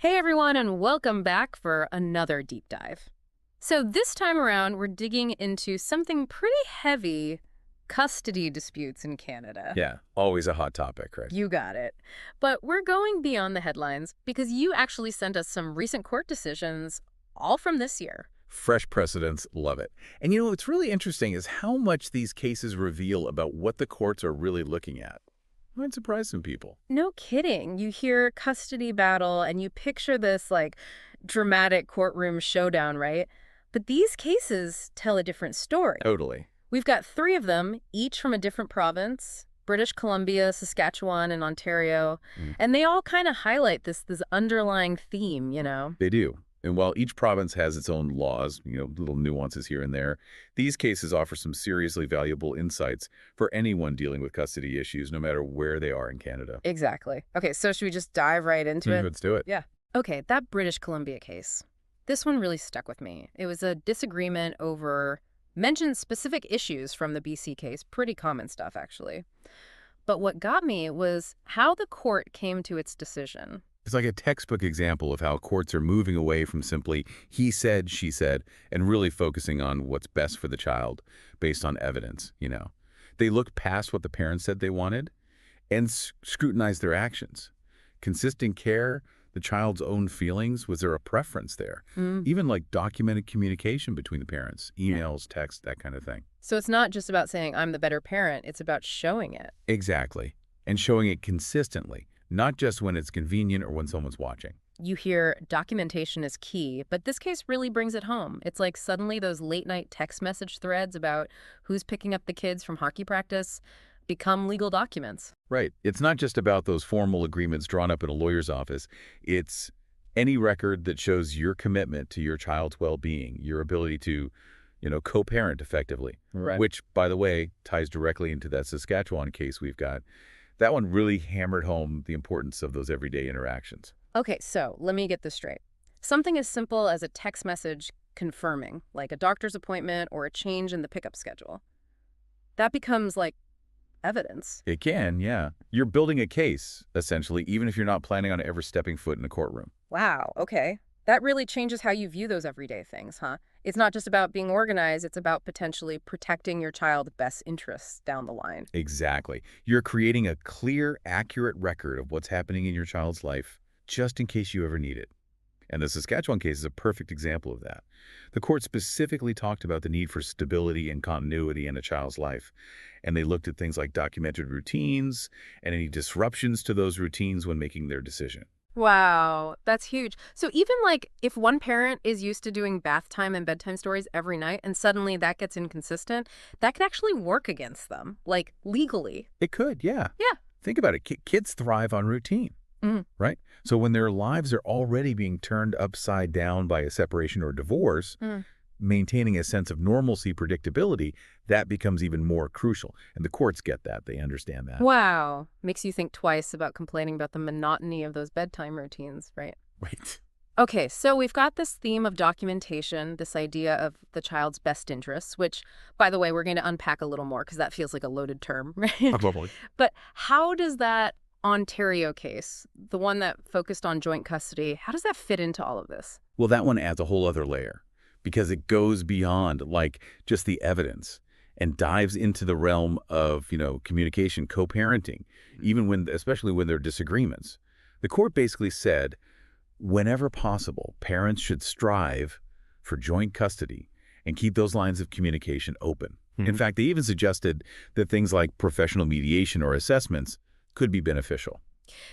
Hey everyone, and welcome back for another deep dive. So this time around, we're digging into something pretty heavy, custody disputes in Canada. Yeah, always a hot topic, right? You got it. But we're going beyond the headlines because you actually sent us some recent court decisions, all from this year. Fresh precedents, love it. And what's really interesting is how much these cases reveal about what the courts are really looking at. Might surprise some people. No kidding. You hear custody battle and you picture this dramatic courtroom showdown, right? But these cases tell a different story. Totally. We've got three of them, each from a different province: British Columbia, Saskatchewan, and Ontario. Mm. And they all kind of highlight this underlying theme. They do. And while each province has its own laws, little nuances here and there, these cases offer some seriously valuable insights for anyone dealing with custody issues, no matter where they are in Canada. Exactly. Okay, so should we just dive right into it? Let's do it. Yeah. Okay, that British Columbia case. This one really stuck with me. It was a disagreement over mentioned specific issues from the BC case, pretty common stuff, actually. But what got me was how the court came to its decision. It's like a textbook example of how courts are moving away from simply he said, she said, and really focusing on what's best for the child based on evidence. They look past what the parents said they wanted and scrutinize their actions. Consistent care, the child's own feelings, was there a preference there? Even like documented communication between the parents, emails, text, that kind of thing. So it's not just about saying I'm the better parent, it's about showing it. Exactly. And showing it consistently. Not just when it's convenient or when someone's watching. You hear documentation is key, but this case really brings it home. It's like suddenly those late-night text message threads about who's picking up the kids from hockey practice become legal documents. Right. It's not just about those formal agreements drawn up in a lawyer's office. It's any record that shows your commitment to your child's well-being, your ability to, co-parent effectively. Right. Which, by the way, ties directly into that Saskatchewan case we've got. That one really hammered home the importance of those everyday interactions. Okay, so let me get this straight. Something as simple as a text message confirming, like a doctor's appointment or a change in the pickup schedule, that becomes like evidence. It can, yeah. You're building a case, essentially, even if you're not planning on ever stepping foot in a courtroom. Wow, okay. That really changes how you view those everyday things, huh? It's not just about being organized, it's about potentially protecting your child's best interests down the line. Exactly. You're creating a clear, accurate record of what's happening in your child's life, just in case you ever need it. And the Saskatchewan case is a perfect example of that. The court specifically talked about the need for stability and continuity in a child's life. And they looked at things like documented routines and any disruptions to those routines when making their decision. Wow, that's huge. So even if one parent is used to doing bath time and bedtime stories every night and suddenly that gets inconsistent, that could actually work against them, legally. It could, yeah. Yeah. Think about it. Kids thrive on routine, right? So when their lives are already being turned upside down by a separation or divorce, maintaining a sense of normalcy, predictability, that becomes even more crucial. And the courts get that. They understand that. Wow. Makes you think twice about complaining about the monotony of those bedtime routines, right? Right. Okay, so we've got this theme of documentation, this idea of the child's best interests, which, by the way, we're going to unpack a little more because that feels like a loaded term, right? Probably. But how does that Ontario case, the one that focused on joint custody, how does that fit into all of this? Well, that one adds a whole other layer because it goes beyond just the evidence and dives into the realm of, communication, co-parenting, especially when there are disagreements. The court basically said, whenever possible, parents should strive for joint custody and keep those lines of communication open. In fact, they even suggested that things like professional mediation or assessments could be beneficial.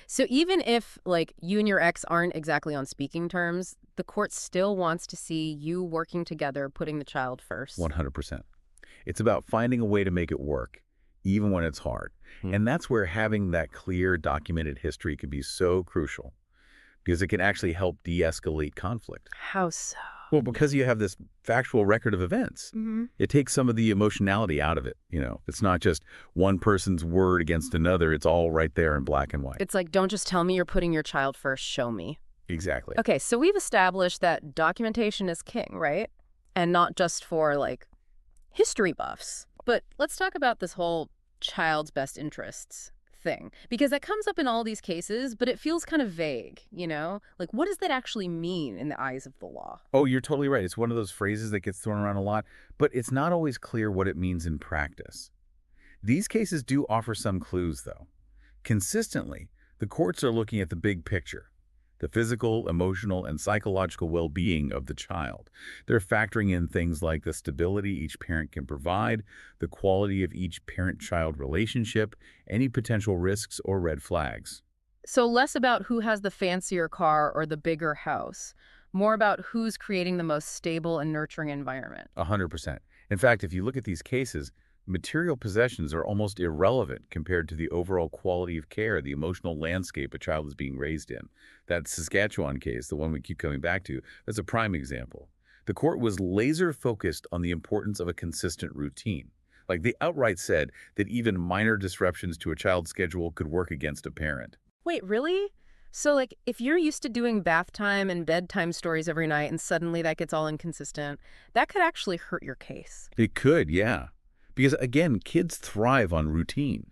So even if, you and your ex aren't exactly on speaking terms, the court still wants to see you working together, putting the child first. 100%. It's about finding a way to make it work, even when it's hard. And that's where having that clear, documented history can be so crucial, because it can actually help de-escalate conflict. How so? Well, because you have this factual record of events, it takes some of the emotionality out of it. It's not just one person's word against another. It's all right there in black and white. It's like, don't just tell me you're putting your child first, show me. Exactly. Okay, so we've established that documentation is king, right? And not just for, history buffs. But let's talk about this whole child's best interests thing, because that comes up in all these cases, but it feels kind of vague, you know? Like, what does that actually mean in the eyes of the law? Oh, you're totally right. It's one of those phrases that gets thrown around a lot, but it's not always clear what it means in practice. These cases do offer some clues, though. Consistently, the courts are looking at the big picture, the physical, emotional, and psychological well-being of the child. They're factoring in things like the stability each parent can provide, the quality of each parent-child relationship, any potential risks or red flags. So less about who has the fancier car or the bigger house, more about who's creating the most stable and nurturing environment. 100%. In fact, if you look at these cases, material possessions are almost irrelevant compared to the overall quality of care, the emotional landscape a child is being raised in. That Saskatchewan case, the one we keep coming back to, that's a prime example. The court was laser focused on the importance of a consistent routine. Like, they outright said that even minor disruptions to a child's schedule could work against a parent. Wait, really? So, like, if you're used to doing bath time and bedtime stories every night and suddenly that gets all inconsistent, that could actually hurt your case. It could, yeah. Because again, kids thrive on routine.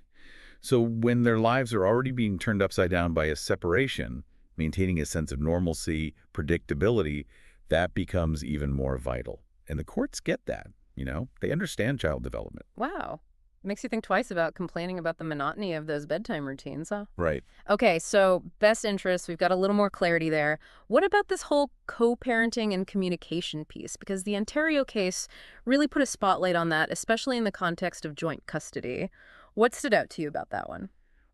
So when their lives are already being turned upside down by a separation, maintaining a sense of normalcy, predictability, that becomes even more vital. And the courts get that, you know? They understand child development. Wow. Makes you think twice about complaining about the monotony of those bedtime routines, huh? Right. Okay, so best interests, we've got a little more clarity there. What about this whole co-parenting and communication piece? Because the Ontario case really put a spotlight on that, especially in the context of joint custody. What stood out to you about that one?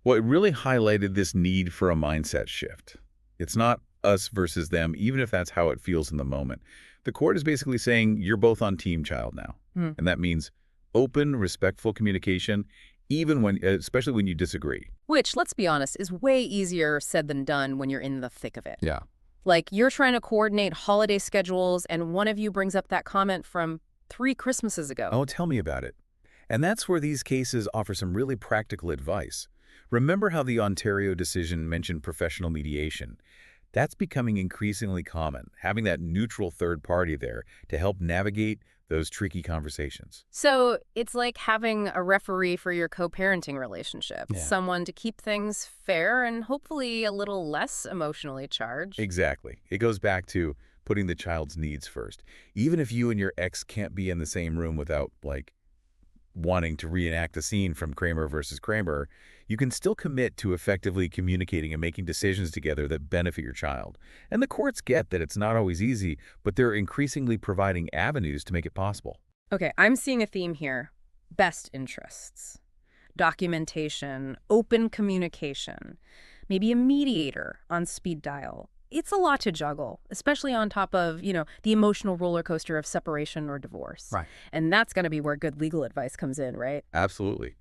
Well, it really highlighted this need for a mindset shift. It's not us versus them, even if that's how it feels in the moment. The court is basically saying you're both on team child now. Hmm. And that means open, respectful communication, even when, especially when you disagree. Which, let's be honest, is way easier said than done when you're in the thick of it. Yeah. Like, you're trying to coordinate holiday schedules, and one of you brings up that comment from 3 Christmases ago. Oh, tell me about it. And that's where these cases offer some really practical advice. Remember how the Ontario decision mentioned professional mediation? That's becoming increasingly common, having that neutral third party there to help navigate those tricky conversations. So it's like having a referee for your co-parenting relationship, Yeah. someone to keep things fair and hopefully a little less emotionally charged. Exactly. It goes back to putting the child's needs first. Even if you and your ex can't be in the same room without, like, wanting to reenact the scene from Kramer versus Kramer, you can still commit to effectively communicating and making decisions together that benefit your child. And the courts get that it's not always easy, but they're increasingly providing avenues to make it possible. Okay, I'm seeing a theme here. Best interests, documentation, open communication, maybe a mediator on speed dial. It's a lot to juggle, especially on top of, the emotional roller coaster of separation or divorce. Right. And that's going to be where good legal advice comes in, right? Absolutely.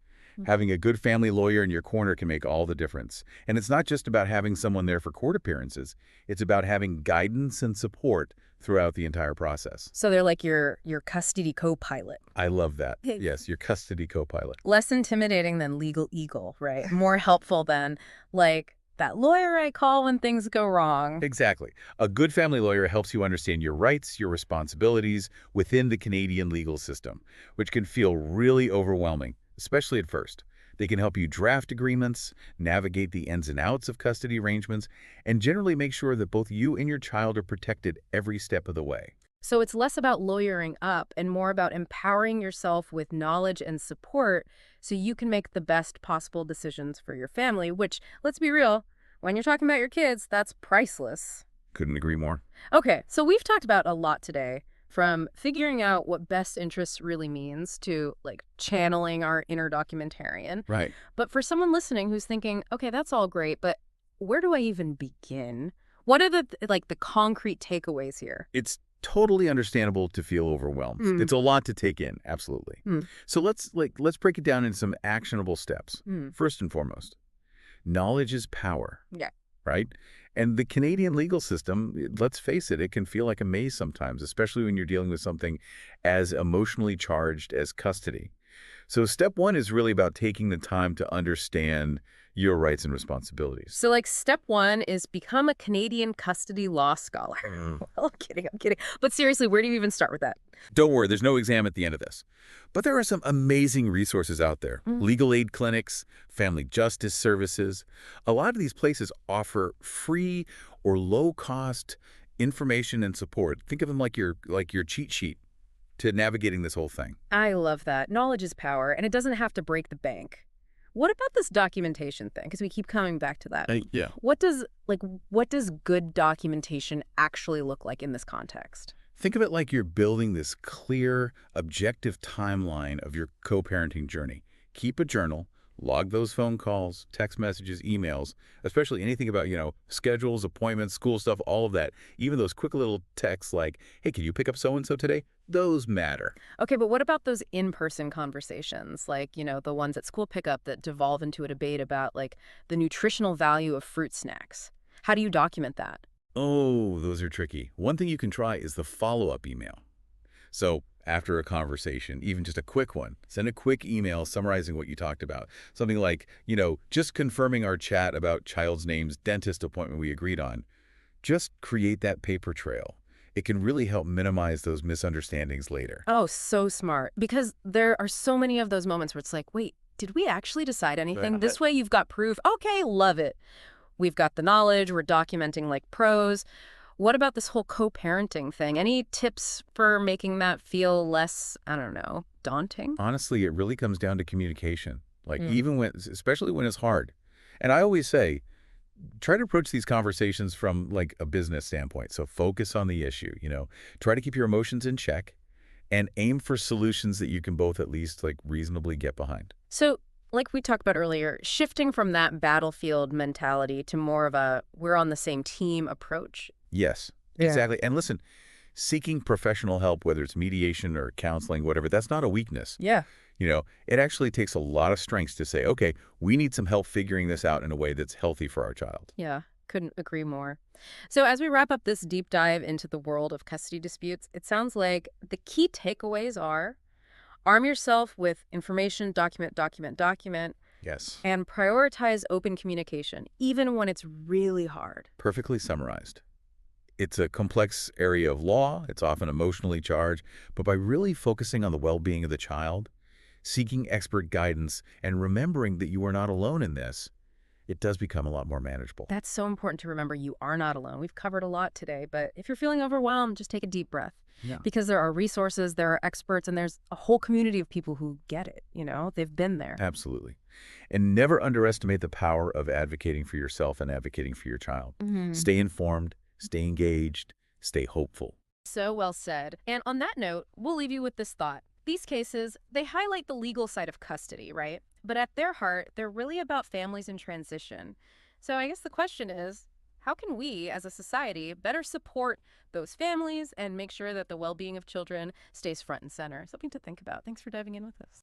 Having a good family lawyer in your corner can make all the difference. And it's not just about having someone there for court appearances. It's about having guidance and support throughout the entire process. So they're like your custody co-pilot. I love that. Yes, your custody co-pilot. Less intimidating than legal eagle, right? More helpful than, like, that lawyer I call when things go wrong. Exactly. A good family lawyer helps you understand your rights, your responsibilities within the Canadian legal system, which can feel really overwhelming, especially at first. They can help you draft agreements, navigate the ins and outs of custody arrangements, and generally make sure that both you and your child are protected every step of the way. So it's less about lawyering up and more about empowering yourself with knowledge and support so you can make the best possible decisions for your family, which, let's be real, when you're talking about your kids, that's priceless. Couldn't agree more. Okay, so we've talked about a lot today, from figuring out what best interests really means to, like, channeling our inner documentarian. Right. But for someone listening who's thinking, okay, that's all great, but where do I even begin? What are the concrete takeaways here? It's totally understandable to feel overwhelmed. It's a lot to take in, absolutely. So let's break it down in some actionable steps. First and foremost, knowledge is power. Yeah. Right? And the Canadian legal system, let's face it, it can feel like a maze sometimes, especially when you're dealing with something as emotionally charged as custody. So step one is really about taking the time to understand, your rights and responsibilities. So, like, step one is become a Canadian custody law scholar. Mm. Well, I'm kidding, I'm kidding. But seriously, where do you even start with that? Don't worry, there's no exam at the end of this. But there are some amazing resources out there. Mm. Legal aid clinics, family justice services. A lot of these places offer free or low-cost information and support. Think of them like your cheat sheet to navigating this whole thing. I love that. Knowledge is power, and it doesn't have to break the bank. What about this documentation thing? Because we keep coming back to that. Yeah. What does good documentation actually look like in this context? Think of it like you're building this clear, objective timeline of your co-parenting journey. Keep a journal, log those phone calls, text messages, emails, especially anything about, schedules, appointments, school stuff, all of that. Even those quick little texts like, hey, can you pick up so-and-so today? Those matter. Okay, but what about those in-person conversations, like, the ones at school pickup that devolve into a debate about, like, the nutritional value of fruit snacks? How do you document that? Oh, those are tricky. One thing you can try is the follow-up email. So after a conversation, even just a quick one, send a quick email summarizing what you talked about. Something like, just confirming our chat about child's name's dentist appointment we agreed on. Just create that paper trail. It can really help minimize those misunderstandings later. Oh, so smart. Because there are so many of those moments where it's like, wait, did we actually decide anything? Right. This way you've got proof. Okay, love it. We've got the knowledge. We're documenting like pros. What about this whole co-parenting thing? Any tips for making that feel less, I don't know, daunting? Honestly, it really comes down to communication. Like even when, especially when it's hard. And I always say, try to approach these conversations from like a business standpoint. So focus on the issue, try to keep your emotions in check and aim for solutions that you can both at least like reasonably get behind. So, like we talked about earlier, shifting from that battlefield mentality to more of a we're on the same team approach. Yes, Yeah. exactly. And listen, seeking professional help, whether it's mediation or counseling, whatever, that's not a weakness. Yeah. It actually takes a lot of strength to say, okay, we need some help figuring this out in a way that's healthy for our child. Yeah, couldn't agree more. So as we wrap up this deep dive into the world of custody disputes, it sounds like the key takeaways are arm yourself with information, document, Yes. and prioritize open communication, even when it's really hard. Perfectly summarized. It's a complex area of law. It's often emotionally charged. But by really focusing on the well-being of the child, seeking expert guidance, and remembering that you are not alone in this, it does become a lot more manageable. That's so important to remember. You are not alone. We've covered a lot today, but if you're feeling overwhelmed, just take a deep breath. Yeah. Because there are resources, there are experts, and there's a whole community of people who get it. They've been there. Absolutely. And never underestimate the power of advocating for yourself and advocating for your child. Stay informed, stay engaged, stay hopeful. So well said. And on that note, we'll leave you with this thought. These cases, they highlight the legal side of custody, right? But at their heart, they're really about families in transition. So I guess the question is, how can we, as a society, better support those families and make sure that the well-being of children stays front and center? Something to think about. Thanks for diving in with us.